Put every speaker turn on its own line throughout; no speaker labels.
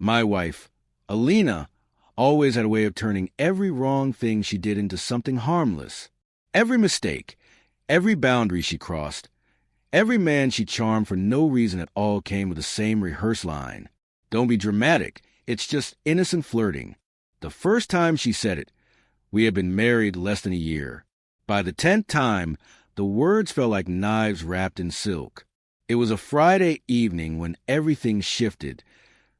My wife, Alina, always had a way of turning every wrong thing she did into something harmless. Every mistake, every boundary she crossed, every man she charmed for no reason at all came with the same rehearsed line. Don't be dramatic. It's just innocent flirting. The first time she said it, we had been married less than a year. By the 10th time, the words felt like knives wrapped in silk. It was a Friday evening when everything shifted.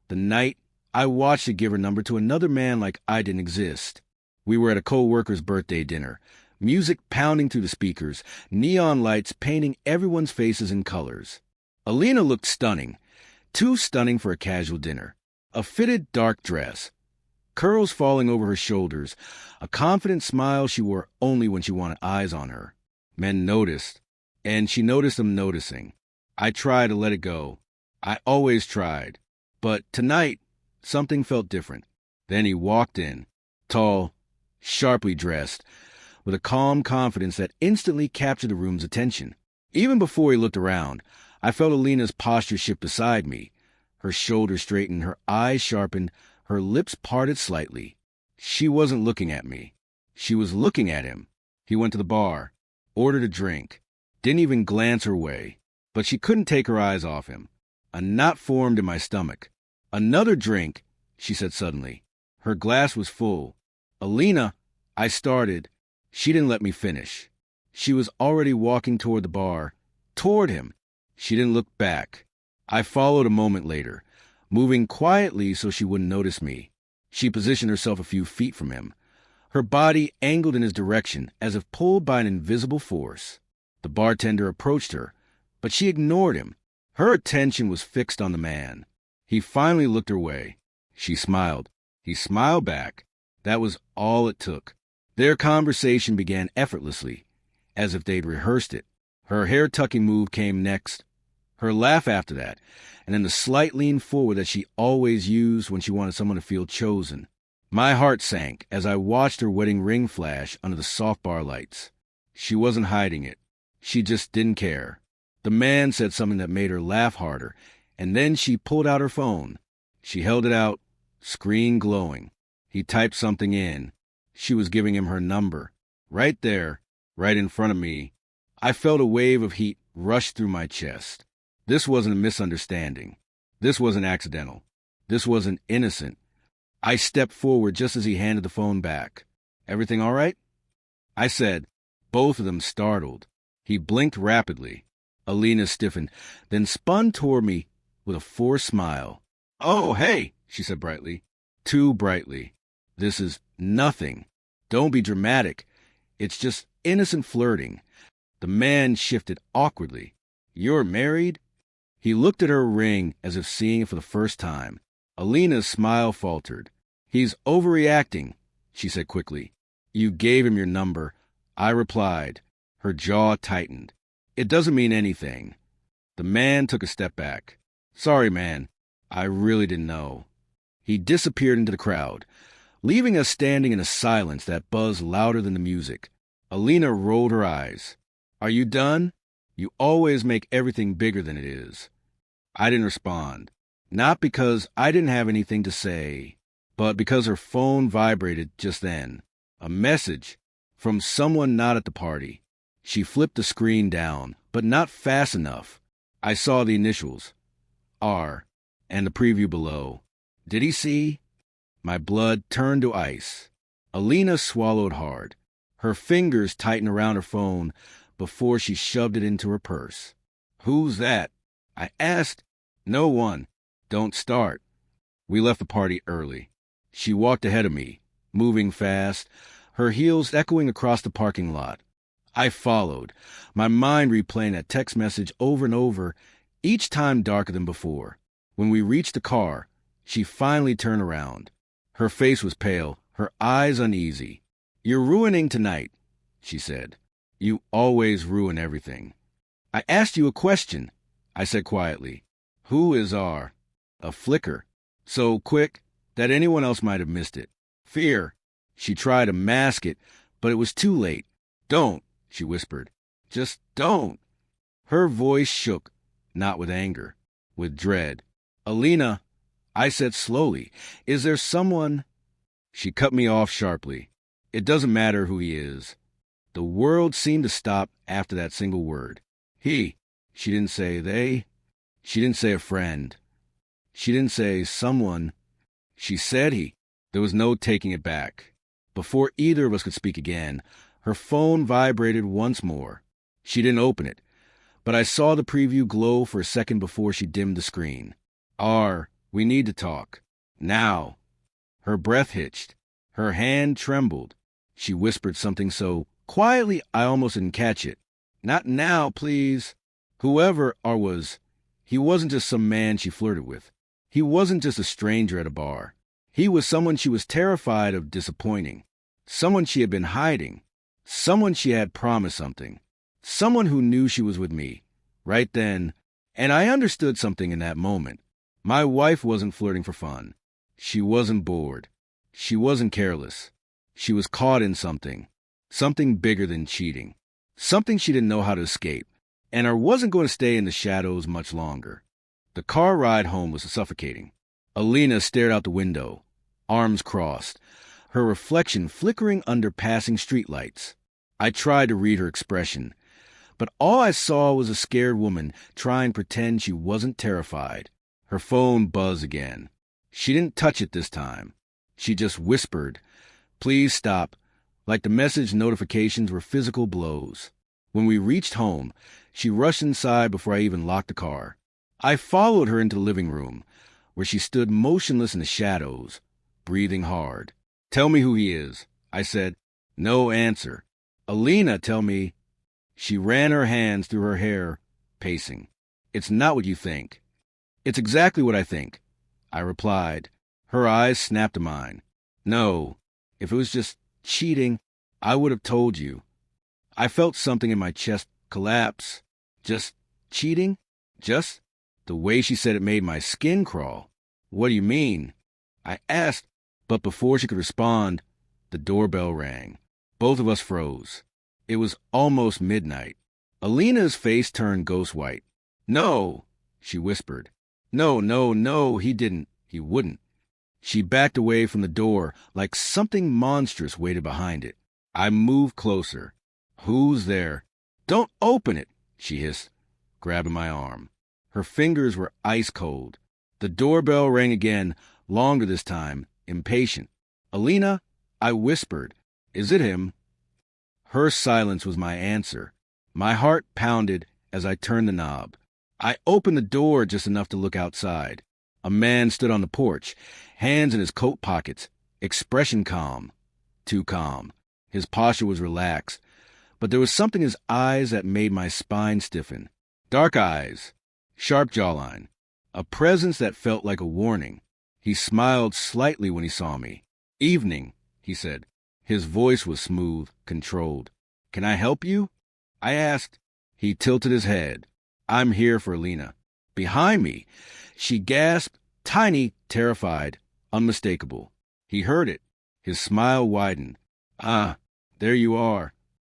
The night I watched her give her number to another man like I didn't exist. We were at a co-worker's birthday dinner, music pounding through the speakers, neon lights painting everyone's faces in colors. Alina looked stunning, too stunning for a casual dinner. A fitted dark dress, curls falling over her shoulders, a confident smile she wore only when she wanted eyes on her. Men noticed, and she noticed them noticing. I tried to let it go. I always tried. But tonight, something felt different. Then he walked in, tall, sharply dressed, with a calm confidence that instantly captured the room's attention. Even before he looked around, I felt Alina's posture shift beside me. Her shoulders straightened, her eyes sharpened, her lips parted slightly. She wasn't looking at me. She was looking at him. He went to the bar, ordered a drink, didn't even glance her way. But she couldn't take her eyes off him. A knot formed in my stomach. "Another drink," she said suddenly. Her glass was full. "Alina," I started. She didn't let me finish. She was already walking toward the bar, toward him. She didn't look back. I followed a moment later, moving quietly so she wouldn't notice me. She positioned herself a few feet from him, her body angled in his direction as if pulled by an invisible force. The bartender approached her, but she ignored him. Her attention was fixed on the man. He finally looked her way. She smiled. He smiled back. That was all it took. Their conversation began effortlessly, as if they'd rehearsed it. Her hair-tucking move came next, her laugh after that, and then the slight lean forward that she always used when she wanted someone to feel chosen. My heart sank as I watched her wedding ring flash under the soft bar lights. She wasn't hiding it. She just didn't care. The man said something that made her laugh harder, and then she pulled out her phone. She held it out, screen glowing. He typed something in. She was giving him her number. Right there, right in front of me. I felt a wave of heat rush through my chest. This wasn't a misunderstanding. This wasn't accidental. This wasn't innocent. I stepped forward just as he handed the phone back. "Everything all right?" I said, both of them startled. He blinked rapidly. Alina stiffened, then spun toward me with a forced smile. "Oh, hey," she said brightly. Too brightly. "This is nothing. Don't be dramatic. It's just innocent flirting." The man shifted awkwardly. "You're married?" He looked at her ring as if seeing it for the first time. Alina's smile faltered. "He's overreacting," she said quickly. "You gave him your number." I replied. Her jaw tightened. "It doesn't mean anything." The man took a step back. "Sorry, man. I really didn't know." He disappeared into the crowd, leaving us standing in a silence that buzzed louder than the music. Alina rolled her eyes. "Are you done? You always make everything bigger than it is." I didn't respond. Not because I didn't have anything to say, but because her phone vibrated just then. A message from someone not at the party. She flipped the screen down, but not fast enough. I saw the initials, R, and the preview below. Did he see? My blood turned to ice. Alina swallowed hard. Her fingers tightened around her phone before she shoved it into her purse. "Who's that?" I asked. "No one. Don't start." We left the party early. She walked ahead of me, moving fast, her heels echoing across the parking lot. I followed, my mind replaying that text message over and over, each time darker than before. When we reached the car, she finally turned around. Her face was pale, her eyes uneasy. "You're ruining tonight," she said. "You always ruin everything." "I asked you a question," I said quietly. "Who is R?" A flicker, so quick that anyone else might have missed it. "Fear." She tried to mask it, but it was too late. "Don't," she whispered. "Just don't." Her voice shook, not with anger, with dread. "Alina, I said slowly, "Is there someone—" She cut me off sharply. "It doesn't matter who he is." The world seemed to stop after that single word. He. She didn't say they. She didn't say a friend. She didn't say someone. She said he. There was no taking it back. Before either of us could speak again, her phone vibrated once more. She didn't open it, but I saw the preview glow for a second before she dimmed the screen. We need to talk. Now. Her breath hitched. Her hand trembled. She whispered something so quietly I almost didn't catch it. "Not now, please." Whoever R was, he wasn't just some man she flirted with. He wasn't just a stranger at a bar. He was someone she was terrified of disappointing. Someone she had been hiding. Someone she had promised something. Someone who knew she was with me. Right then. And I understood something in that moment. My wife wasn't flirting for fun. She wasn't bored. She wasn't careless. She was caught in something. Something bigger than cheating. Something she didn't know how to escape. And I wasn't going to stay in the shadows much longer. The car ride home was suffocating. Alina stared out the window, arms crossed, her reflection flickering under passing streetlights. I tried to read her expression, but all I saw was a scared woman trying to pretend she wasn't terrified. Her phone buzzed again. She didn't touch it this time. She just whispered, "Please stop," like the message notifications were physical blows. When we reached home, she rushed inside before I even locked the car. I followed her into the living room, where she stood motionless in the shadows, breathing hard. "Tell me who he is," I said. No answer. "Alina, tell me." She ran her hands through her hair, pacing. "It's not what you think." "It's exactly what I think," I replied. Her eyes snapped to mine. "No, if it was just cheating, I would have told you." I felt something in my chest collapse. Just cheating? Just? The way she said it made my skin crawl. "What do you mean?" I asked, but before she could respond, the doorbell rang. Both of us froze. It was almost midnight. Alina's face turned ghost white. "No," she whispered. No, he didn't. He wouldn't." She backed away from the door like something monstrous waited behind it. I moved closer. "Who's there?" "Don't open it," she hissed, grabbing my arm. Her fingers were ice cold. The doorbell rang again, longer this time, impatient. "Alina," I whispered. "Is it him?" Her silence was my answer. My heart pounded as I turned the knob. I opened the door just enough to look outside. A man stood on the porch, hands in his coat pockets, expression calm. Too calm. His posture was relaxed, but there was something in his eyes that made my spine stiffen. Dark eyes, sharp jawline, a presence that felt like a warning. He smiled slightly when he saw me. "Evening," he said. His voice was smooth, controlled. "Can I help you?" I asked. He tilted his head. "I'm here for Alina." Behind me, she gasped, tiny, terrified, unmistakable. He heard it. His smile widened. "Ah, there you are."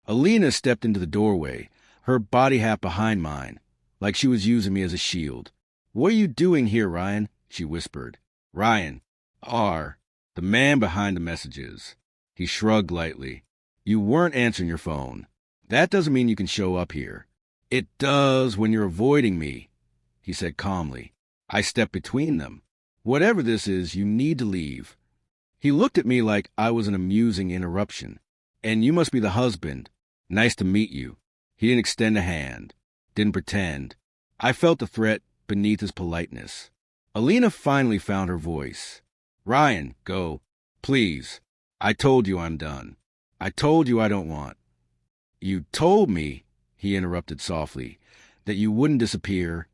Alina stepped into the doorway, her body half behind mine, like she was using me as a shield. "What are you doing here, Ryan?" she whispered. "Ryan. The man behind the messages." He shrugged lightly. "You weren't answering your phone. That doesn't mean you can show up here." "It does when you're avoiding me," he said calmly. I stepped between them. "Whatever this is, you need to leave." He looked at me like I was an amusing interruption. "And you must be the husband. Nice to meet you." He didn't extend a hand. Didn't pretend. I felt the threat beneath his politeness. Alina finally found her voice. "Ryan, go. Please. I told you I'm done. I told you I don't want." "You told me," he interrupted softly, "that you wouldn't disappear."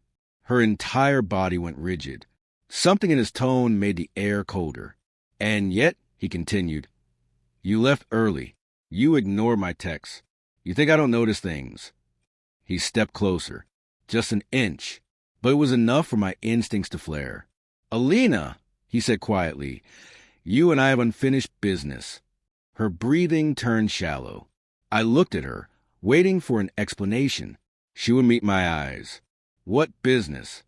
Her entire body went rigid. Something in his tone made the air colder. "And yet," he continued, "you left early. You ignored my texts. You think I don't notice things." He stepped closer. Just an inch. But it was enough for my instincts to flare. "Alina," he said quietly, "you and I have unfinished business." Her breathing turned shallow. I looked at her, waiting for an explanation. She would meet my eyes. "What business?"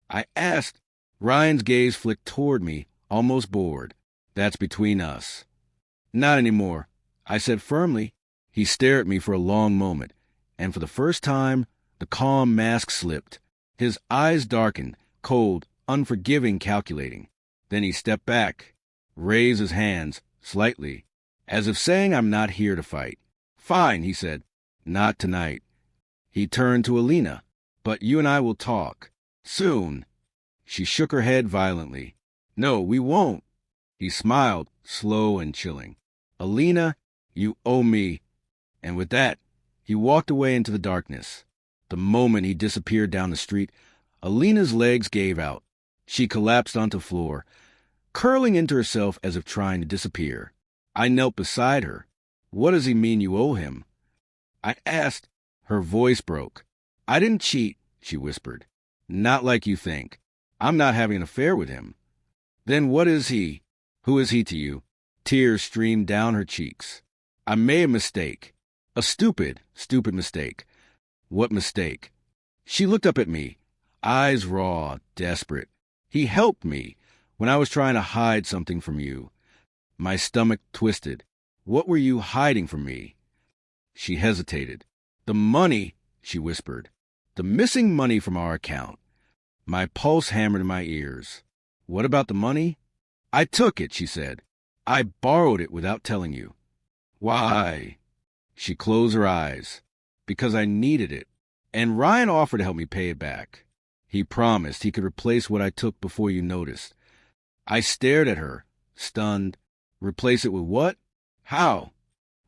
I asked, Ryan's gaze flicked toward me, almost bored. That's between us. Not anymore, I said firmly. He stared at me for a long moment, and for the first time, the calm mask slipped. His eyes darkened, cold, unforgiving, calculating. Then he stepped back, raised his hands, slightly, as if saying, I'm not here to fight. Fine, he said. Not tonight. He turned to Alina. But you and I will talk. Soon. She shook her head violently. No, we won't. He smiled, slow and chilling. Alina, you owe me. And with that, he walked away into the darkness. The moment he disappeared down the street, Alina's legs gave out. She collapsed onto the floor, curling into herself as if trying to disappear. I knelt beside her. What does he mean you owe him? I asked. Her voice broke. I didn't cheat, she whispered. Not like you think. I'm not having an affair with him. Then what is he? Who is he to you? Tears streamed down her cheeks. I made a mistake. A stupid mistake. What mistake? She looked up at me, eyes raw, desperate. He helped me when I was trying to hide something from you. My stomach twisted. What were you hiding from me? She hesitated. The money, she whispered. The missing money from our account. My pulse hammered in my ears. What about the money? I took it, she said. I borrowed it without telling you. Why? She closed her eyes. Because I needed it. And Ryan offered to help me pay it back. He promised he could replace what I took before you noticed. I stared at her, stunned. Replace it with what? How?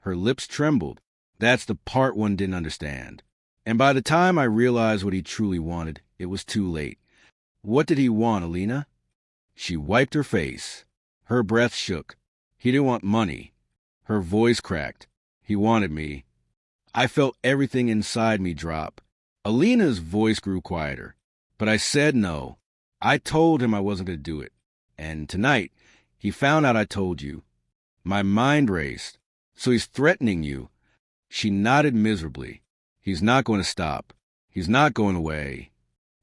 Her lips trembled. That's the part one didn't understand. And by the time I realized what he truly wanted, it was too late. What did he want, Alina? She wiped her face. Her breath shook. He didn't want money. Her voice cracked. He wanted me. I felt everything inside me drop. Alina's voice grew quieter. But I said no. I told him I wasn't going to do it. And tonight, he found out I told you. My mind raced. So he's threatening you. She nodded miserably. He's not going to stop. He's not going away.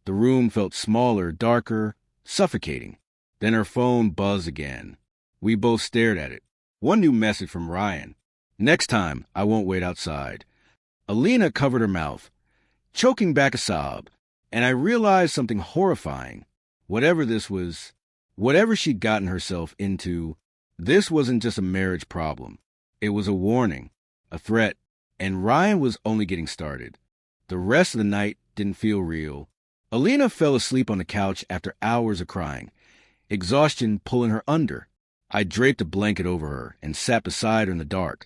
The room felt smaller, darker, suffocating. Then her phone buzzed again. We both stared at it. One new message from Ryan. Next time, I won't wait outside. Alina covered her mouth, choking back a sob, and I realized something horrifying. Whatever this was, whatever she'd gotten herself into, this wasn't just a marriage problem. It was a warning, a threat, and Ryan was only getting started. The rest of the night didn't feel real. Alina fell asleep on the couch after hours of crying, exhaustion pulling her under. I draped a blanket over her and sat beside her in the dark,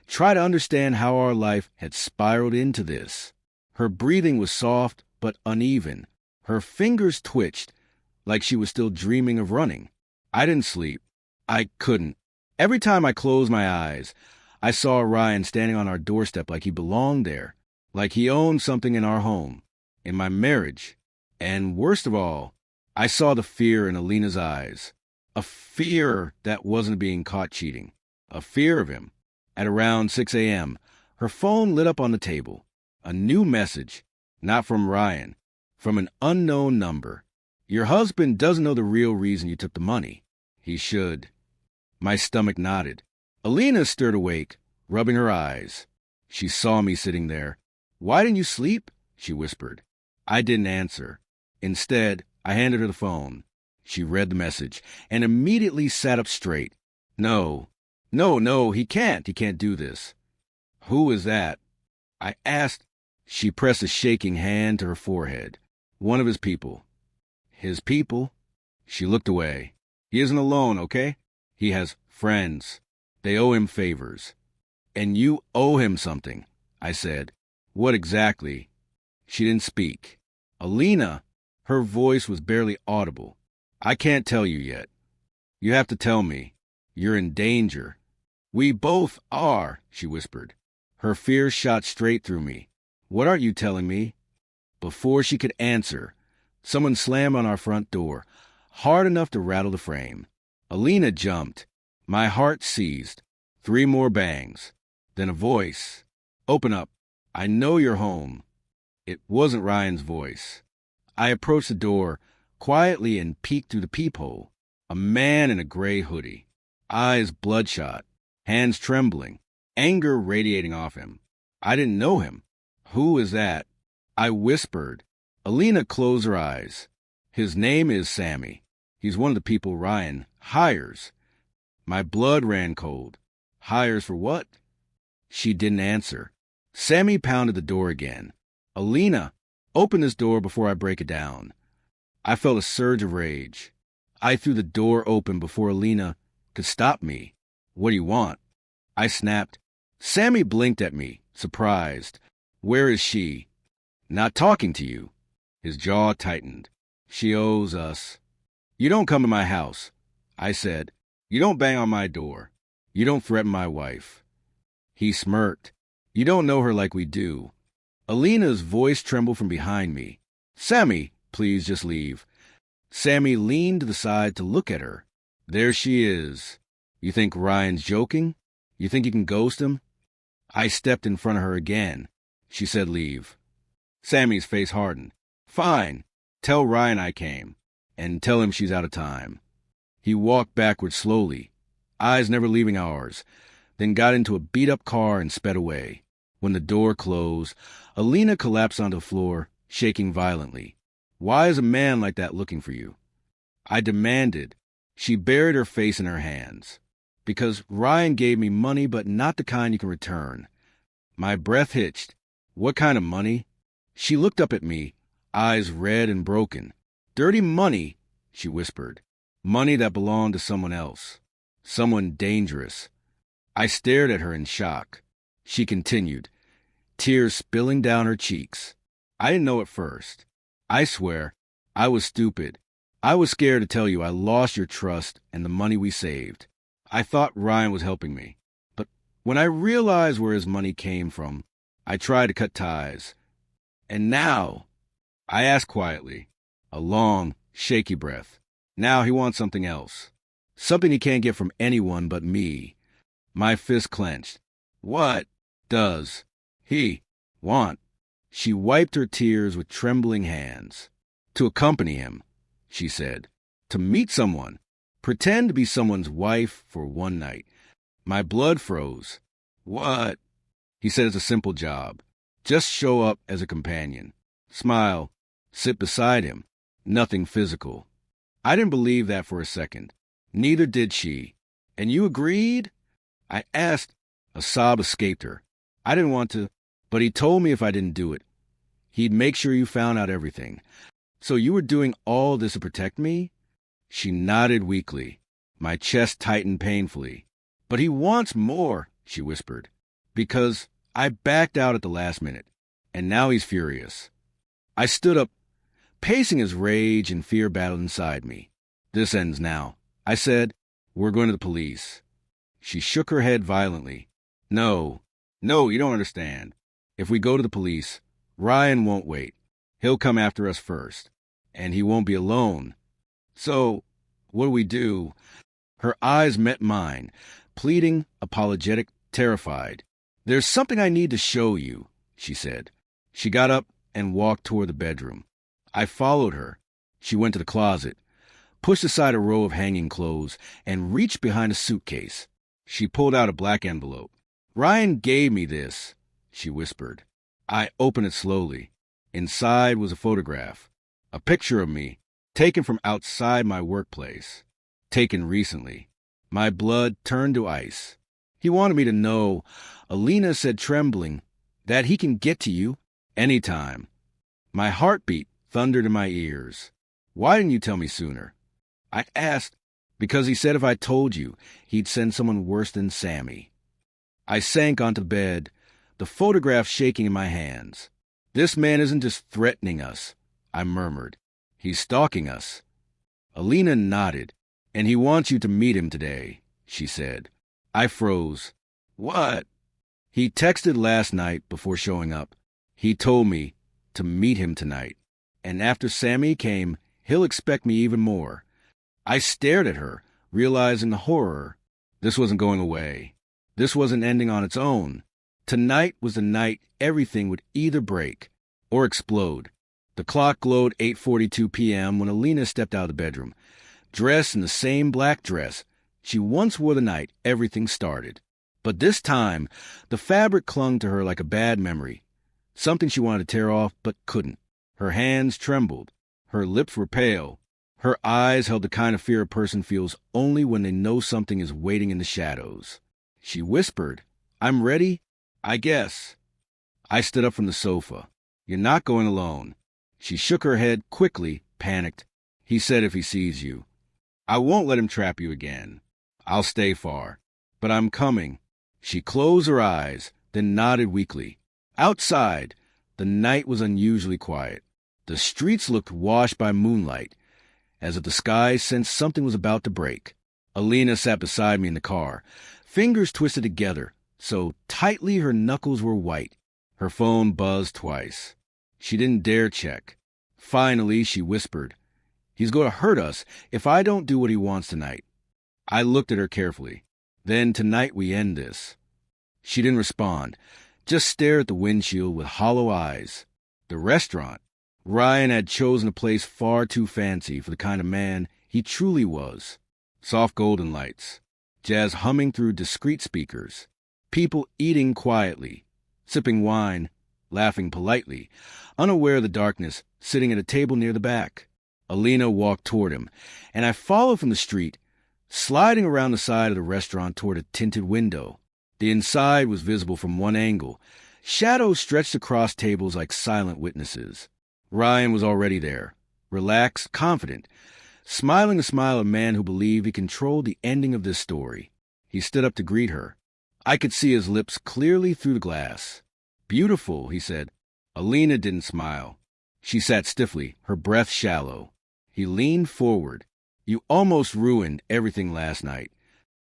tried to understand how our life had spiraled into this. Her breathing was soft but uneven. Her fingers twitched, like she was still dreaming of running. I didn't sleep. I couldn't. Every time I closed my eyes, I saw Ryan standing on our doorstep like he belonged there, like he owned something in our home, in my marriage. And worst of all, I saw the fear in Alina's eyes. A fear that wasn't being caught cheating. A fear of him. At around 6 a.m., her phone lit up on the table. A new message. Not from Ryan. From an unknown number. Your husband doesn't know the real reason you took the money. He should. My stomach nodded. Alina stirred awake, rubbing her eyes. She saw me sitting there. Why didn't you sleep? She whispered. I didn't answer. Instead, I handed her the phone. She read the message and immediately sat up straight. No, he can't do this. Who is that? I asked. She pressed a shaking hand to her forehead. One of his people. His people? She looked away. He isn't alone, okay? He has friends. They owe him favors. And you owe him something, I said. What exactly? She didn't speak. Alina, her voice was barely audible. I can't tell you yet. You have to tell me. You're in danger. We both are, she whispered. Her fear shot straight through me. What aren't you telling me? Before she could answer, someone slammed on our front door, hard enough to rattle the frame. Alina jumped. My heart seized. 3 more bangs. Then a voice. Open up. I know you're home. It wasn't Ryan's voice. I approached the door, quietly and peeked through the peephole. A man in a gray hoodie, eyes bloodshot, hands trembling, anger radiating off him. I didn't know him. Who is that? I whispered. Alina closed her eyes. His name is Sammy. He's one of the people Ryan hires. My blood ran cold. Hires for what? She didn't answer. Sammy pounded the door again. Alina, open this door before I break it down. I felt a surge of rage. I threw the door open before Alina could stop me. What do you want? I snapped. Sammy blinked at me, surprised. Where is she? Not talking to you. His jaw tightened. She owes us. You don't come to my house, I said. You don't bang on my door. You don't threaten my wife. He smirked. You don't know her like we do. Alina's voice trembled from behind me. Sammy, please just leave. Sammy leaned to the side to look at her. There she is. You think Ryan's joking? You think you can ghost him? I stepped in front of her again. She said leave. Sammy's face hardened. Fine. Tell Ryan I came. And tell him she's out of time. He walked backward slowly, eyes never leaving ours, then got into a beat-up car and sped away. When the door closed, Alina collapsed onto the floor, shaking violently. Why is a man like that looking for you? I demanded. She buried her face in her hands. Because Ryan gave me money, but not the kind you can return. My breath hitched. What kind of money? She looked up at me, eyes red and broken. Dirty money, she whispered. Money that belonged to someone else. Someone dangerous. I stared at her in shock. She continued, tears spilling down her cheeks. I didn't know at first. I swear, I was stupid. I was scared to tell you I lost your trust and the money we saved. I thought Ryan was helping me. But when I realized where his money came from, I tried to cut ties. And now, I asked quietly, a long, shaky breath. Now he wants something else. Something he can't get from anyone but me. My fist clenched. What does he want? She wiped her tears with trembling hands. To accompany him, she said. To meet someone. Pretend to be someone's wife for one night. My blood froze. What? He said it's a simple job. Just show up as a companion. Smile. Sit beside him. Nothing physical. I didn't believe that for a second. Neither did she. And you agreed? I asked. A sob escaped her. I didn't want to, but he told me if I didn't do it, he'd make sure you found out everything. So you were doing all this to protect me? She nodded weakly. My chest tightened painfully. But he wants more, she whispered, because I backed out at the last minute, and now he's furious. I stood up, pacing as rage and fear battled inside me. This ends now, I said. We're going to the police. She shook her head violently. No, you don't understand. If we go to the police, Ryan won't wait. He'll come after us first, and he won't be alone. So, what do we do? Her eyes met mine, pleading, apologetic, terrified. There's something I need to show you, she said. She got up and walked toward the bedroom. I followed her. She went to the closet, pushed aside a row of hanging clothes, and reached behind a suitcase. She pulled out a black envelope. Ryan gave me this, she whispered. I opened it slowly. Inside was a photograph, a picture of me, taken from outside my workplace, taken recently. My blood turned to ice. He wanted me to know, Alina said trembling, that he can get to you anytime. My heartbeat thundered in my ears. Why didn't you tell me sooner? I asked, because he said if I told you, he'd send someone worse than Sammy. I sank onto the bed, the photograph shaking in my hands. This man isn't just threatening us, I murmured. He's stalking us. Alina nodded. And he wants you to meet him today, she said. I froze. What? He texted last night before showing up. He told me to meet him tonight. And after Sammy came, he'll expect me even more. I stared at her, realizing the horror. This wasn't going away. This wasn't ending on its own. Tonight was the night everything would either break or explode. The clock glowed 8:42 p.m. when Alina stepped out of the bedroom. Dressed in the same black dress she once wore the night everything started. But this time, the fabric clung to her like a bad memory, something she wanted to tear off but couldn't. Her hands trembled. Her lips were pale. Her eyes held the kind of fear a person feels only when they know something is waiting in the shadows. She whispered, "I'm ready, I guess." I stood up from the sofa. "You're not going alone." She shook her head quickly, panicked. "He said if he sees you." "I won't let him trap you again. I'll stay far. But I'm coming." She closed her eyes, then nodded weakly. Outside, the night was unusually quiet. The streets looked washed by moonlight, as if the sky sensed something was about to break. Alina sat beside me in the car, fingers twisted together, so tightly her knuckles were white. Her phone buzzed twice. She didn't dare check. Finally, she whispered, "He's going to hurt us if I don't do what he wants tonight." I looked at her carefully. "Then tonight we end this." She didn't respond, just stared at the windshield with hollow eyes. The restaurant. Ryan had chosen a place far too fancy for the kind of man he truly was. Soft golden lights, jazz humming through discreet speakers, people eating quietly, sipping wine, laughing politely, unaware of the darkness, sitting at a table near the back. Alina walked toward him, and I followed from the street, sliding around the side of the restaurant toward a tinted window. The inside was visible from one angle. Shadows stretched across tables like silent witnesses. Ryan was already there, relaxed, confident, smiling the smile of a man who believed he controlled the ending of this story. He stood up to greet her. I could see his lips clearly through the glass. "Beautiful," he said. Alina didn't smile. She sat stiffly, her breath shallow. He leaned forward. "You almost ruined everything last night."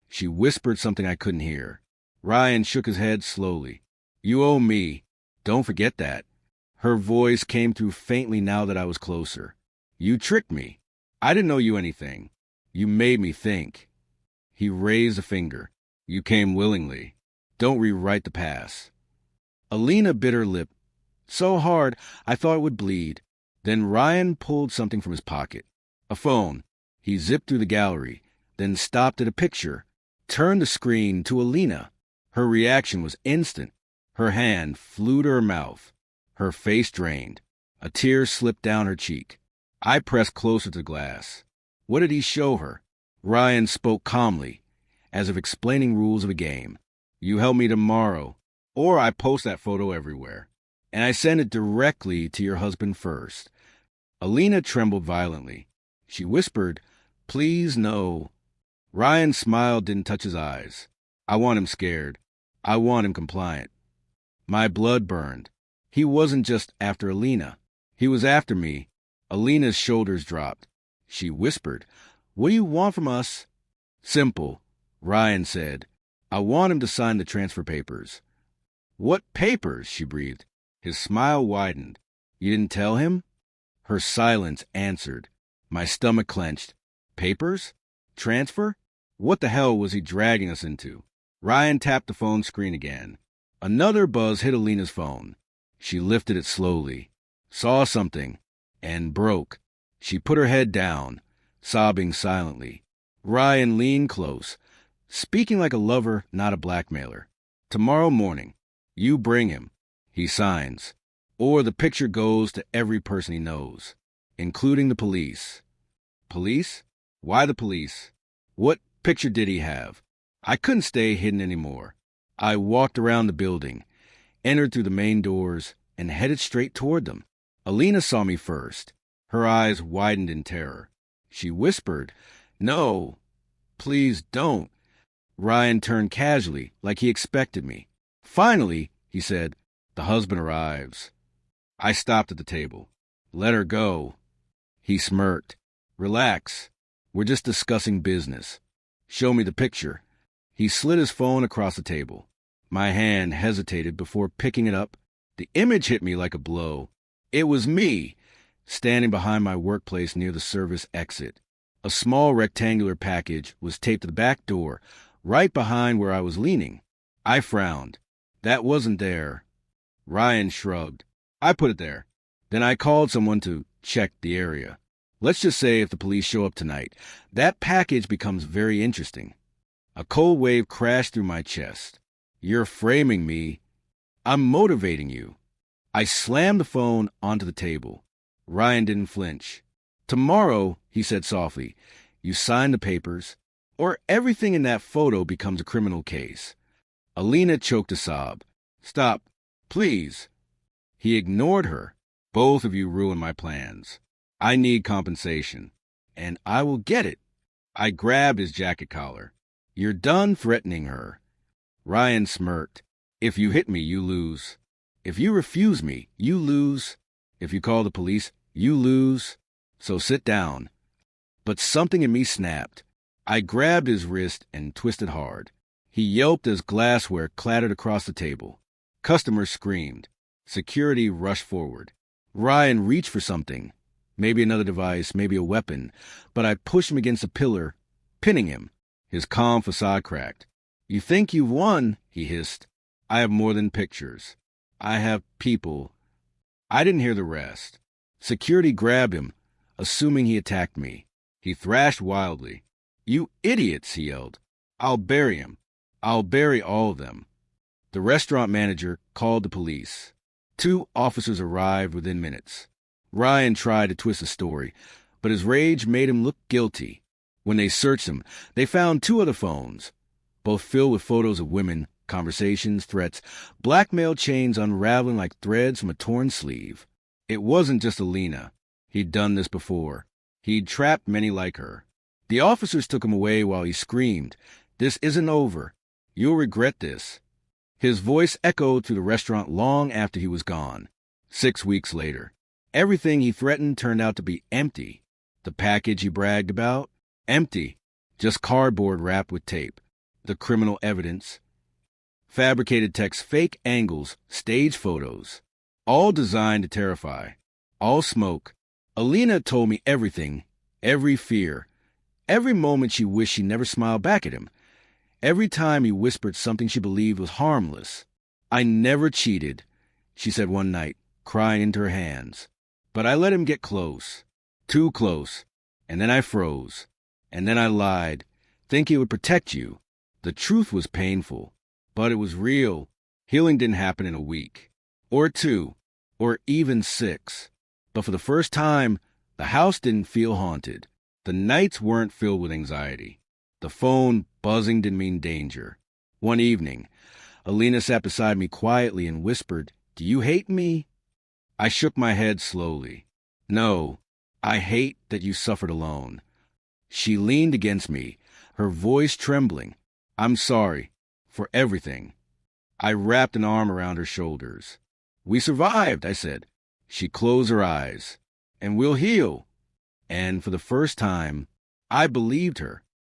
She whispered something I couldn't hear. Ryan shook his head slowly. "You owe me. Don't forget that." Her voice came through faintly now that I was closer. "You tricked me. I didn't know you anything. You made me think." He raised a finger. "You came willingly. Don't rewrite the past." Alina bit her lip, so hard I thought it would bleed. Then Ryan pulled something from his pocket. A phone. He zipped through the gallery, then stopped at a picture, turned the screen to Alina. Her reaction was instant. Her hand flew to her mouth. Her face drained. A tear slipped down her cheek. I pressed closer to the glass. What did he show her? Ryan spoke calmly, as if explaining rules of a game. "You help me tomorrow, or I post that photo everywhere. And I send it directly to your husband first." Alina trembled violently. She whispered, "Please, no." Ryan's smile didn't touch his eyes. "I want him scared. I want him compliant." My blood burned. He wasn't just after Alina. He was after me. Alina's shoulders dropped. She whispered, "What do you want from us?" "Simple," Ryan said. "I want him to sign the transfer papers." "What papers?" she breathed. His smile widened. "You didn't tell him?" Her silence answered. My stomach clenched. Papers? Transfer? What the hell was he dragging us into? Ryan tapped the phone screen again. Another buzz hit Alina's phone. She lifted it slowly, saw something, and broke. She put her head down, sobbing silently. Ryan leaned close, speaking like a lover, not a blackmailer. "Tomorrow morning, you bring him. He signs. Or the picture goes to every person he knows, including the police." "Police? Why the police? What picture did he have?" I couldn't stay hidden anymore. I walked around the building, entered through the main doors, and headed straight toward them. Alina saw me first. Her eyes widened in terror. She whispered, "No, please don't." Ryan turned casually, like he expected me. "Finally," he said, "the husband arrives." I stopped at the table. "Let her go." He smirked. "Relax. We're just discussing business. Show me the picture." He slid his phone across the table. My hand hesitated before picking it up. The image hit me like a blow. It was me, standing behind my workplace near the service exit. A small rectangular package was taped to the back door, right behind where I was leaning. I frowned. That wasn't there. Ryan shrugged. "I put it there. Then I called someone to check the area. Let's just say if the police show up tonight, that package becomes very interesting. A cold wave crashed through my chest. You're framing me. I'm motivating you. I slammed the phone onto the table. Ryan didn't flinch. Tomorrow, he said softly, you sign the papers, or everything in that photo becomes a criminal case. Alina choked a sob. Stop, please. He ignored her. Both of you ruined my plans. I need compensation, and I will get it. I grabbed his jacket collar. You're done threatening her. Ryan smirked. If you hit me, you lose. If you refuse me, you lose. If you call the police, you lose. So sit down. But something in me snapped. I grabbed his wrist and twisted hard. He yelped as glassware clattered across the table. Customers screamed. Security rushed forward. Ryan reached for something. Maybe another device, maybe a weapon. But I pushed him against a pillar, pinning him. His calm facade cracked. You think you've won, he hissed. I have more than pictures. I have people. I didn't hear the rest. Security grabbed him, assuming he attacked me. He thrashed wildly. You idiots, he yelled. I'll bury him. I'll bury all of them. The restaurant manager called the police. 2 officers arrived within minutes. Ryan tried to twist the story, but his rage made him look guilty. When they searched him, they found 2 other phones, both filled with photos of women, conversations, threats, blackmail chains unraveling like threads from a torn sleeve. It wasn't just Alina. He'd done this before. He'd trapped many like her. The officers took him away while he screamed, "This isn't over. You'll regret this." His voice echoed through the restaurant long after he was gone. 6 weeks later, everything he threatened turned out to be empty. The package he bragged about? Empty. Just cardboard wrapped with tape. The criminal evidence. Fabricated text, fake angles, stage photos. All designed to terrify. All smoke. Alina told me everything, every fear. Every moment she wished she never smiled back at him. Every time he whispered something she believed was harmless. I never cheated, she said one night, crying into her hands. But I let him get close. Too close. And then I froze. And then I lied, thinking it would protect you. The truth was painful, but it was real. Healing didn't happen in a week. Or 2. Or even 6. But for the first time, the house didn't feel haunted. The nights weren't filled with anxiety. The phone buzzing didn't mean danger. One evening, Alina sat beside me quietly and whispered, "Do you hate me?" I shook my head slowly. "No, I hate that you suffered alone." She leaned against me, her voice trembling. "I'm sorry for everything." I wrapped an arm around her shoulders. "We survived," I said. She closed her eyes. "And we'll heal." And for the first time, I believed her.